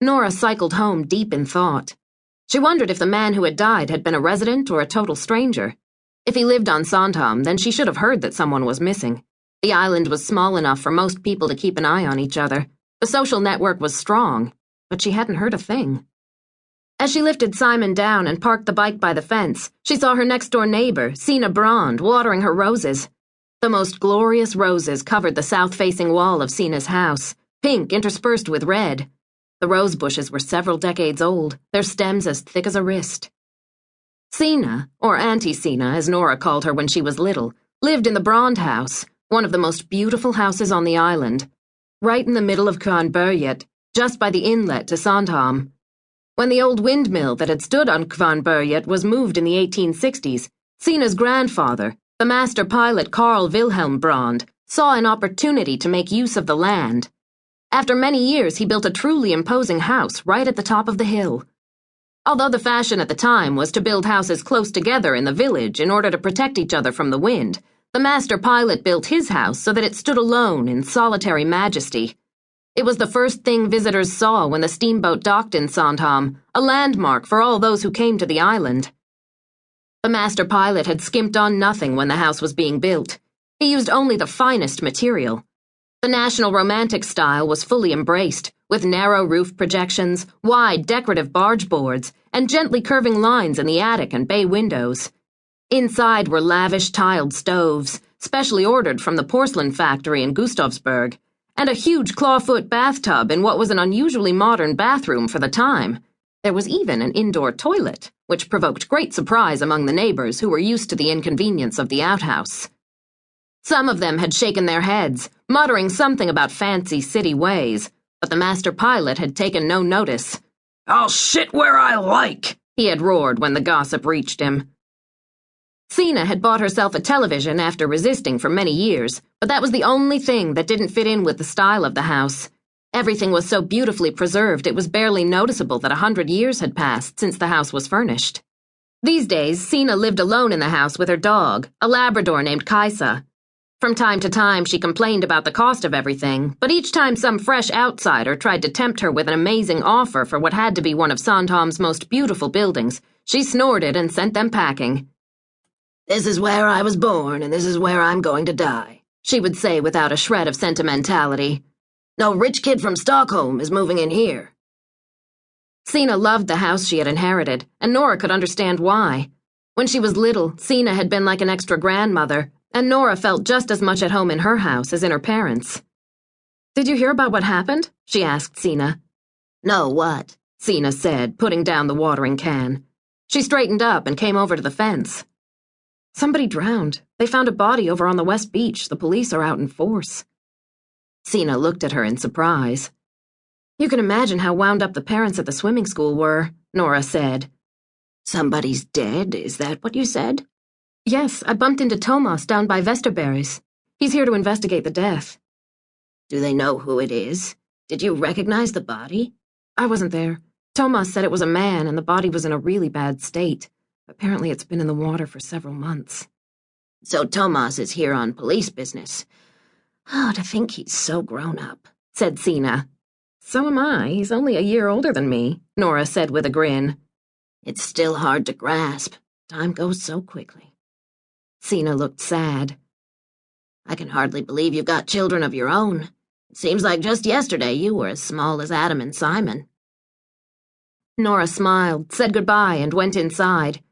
Nora cycled home deep in thought. She wondered if the man who had died had been a resident or a total stranger. If he lived on Sandhamn, then she should have heard that someone was missing. The island was small enough for most people to keep an eye on each other. The social network was strong, but she hadn't heard a thing. As she lifted Simon down and parked the bike by the fence, she saw her next-door neighbor, Sina Brand, watering her roses. The most glorious roses covered the south-facing wall of Sina's house, pink interspersed with red. The rose bushes were several decades old, their stems as thick as a wrist. Sina, or Auntie Sina as Nora called her when she was little, lived in the Brand house, one of the most beautiful houses on the island, right in the middle of Kvarnberget, just by the inlet to Sandhamn. When the old windmill that had stood on Kvarnberget was moved in the 1860s, Sina's grandfather, the master pilot Carl Wilhelm Brand, saw an opportunity to make use of the land. After many years, he built a truly imposing house right at the top of the hill. Although the fashion at the time was to build houses close together in the village in order to protect each other from the wind, the master pilot built his house so that it stood alone in solitary majesty. It was the first thing visitors saw when the steamboat docked in Sandhamn, a landmark for all those who came to the island. The master pilot had skimped on nothing when the house was being built. He used only the finest material. The National Romantic style was fully embraced, with narrow roof projections, wide decorative barge boards, and gently curving lines in the attic and bay windows. Inside were lavish tiled stoves, specially ordered from the porcelain factory in Gustavsberg, and a huge clawfoot bathtub in what was an unusually modern bathroom for the time. There was even an indoor toilet, which provoked great surprise among the neighbors who were used to the inconvenience of the outhouse. Some of them had shaken their heads, muttering something about fancy city ways, but the master pilot had taken no notice. "I'll shit where I like," he had roared when the gossip reached him. Sina had bought herself a television after resisting for many years, but that was the only thing that didn't fit in with the style of the house. Everything was so beautifully preserved it was barely noticeable that 100 years had passed since the house was furnished. These days, Sina lived alone in the house with her dog, a Labrador named Kaisa. From time to time, she complained about the cost of everything, but each time some fresh outsider tried to tempt her with an amazing offer for what had to be one of Sandhamn's most beautiful buildings, she snorted and sent them packing. "This is where I was born, and this is where I'm going to die," she would say without a shred of sentimentality. "No rich kid from Stockholm is moving in here." Sina loved the house she had inherited, and Nora could understand why. When she was little, Sina had been like an extra grandmother, and Nora felt just as much at home in her house as in her parents'. "Did you hear about what happened?" she asked Sina. "No, what?" Sina said, putting down the watering can. She straightened up and came over to the fence. "Somebody drowned. They found a body over on the West Beach. The police are out in force." Sina looked at her in surprise. "You can imagine how wound up the parents at the swimming school were," Nora said. "Somebody's dead, is that what you said?" "Yes, I bumped into Thomas down by Vesterberg's. He's here to investigate the death." "Do they know who it is? Did you recognize the body?" "I wasn't there. Thomas said it was a man and the body was in a really bad state. Apparently it's been in the water for several months." "So Thomas is here on police business. Oh, to think he's so grown up," said Sina. "So am I. He's only a year older than me," Nora said with a grin. "It's still hard to grasp. Time goes so quickly." Sina looked sad. "I can hardly believe you've got children of your own. It seems like just yesterday you were as small as Adam and Simon." Nora smiled, said goodbye, and went inside.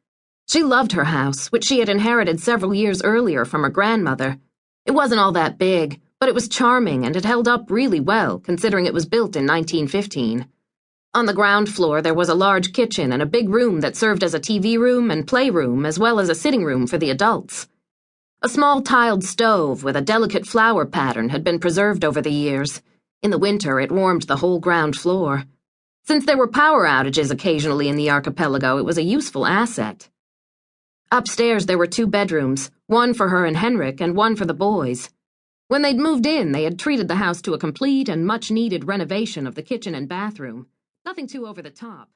She loved her house, which she had inherited several years earlier from her grandmother. It wasn't all that big, but it was charming and had held up really well, considering it was built in 1915. On the ground floor, there was a large kitchen and a big room that served as a TV room and playroom, as well as a sitting room for the adults. A small tiled stove with a delicate flower pattern had been preserved over the years. In the winter, it warmed the whole ground floor. Since there were power outages occasionally in the archipelago, it was a useful asset. Upstairs, there were 2 bedrooms, one for her and Henrik and one for the boys. When they'd moved in, they had treated the house to a complete and much-needed renovation of the kitchen and bathroom. Nothing too over the top.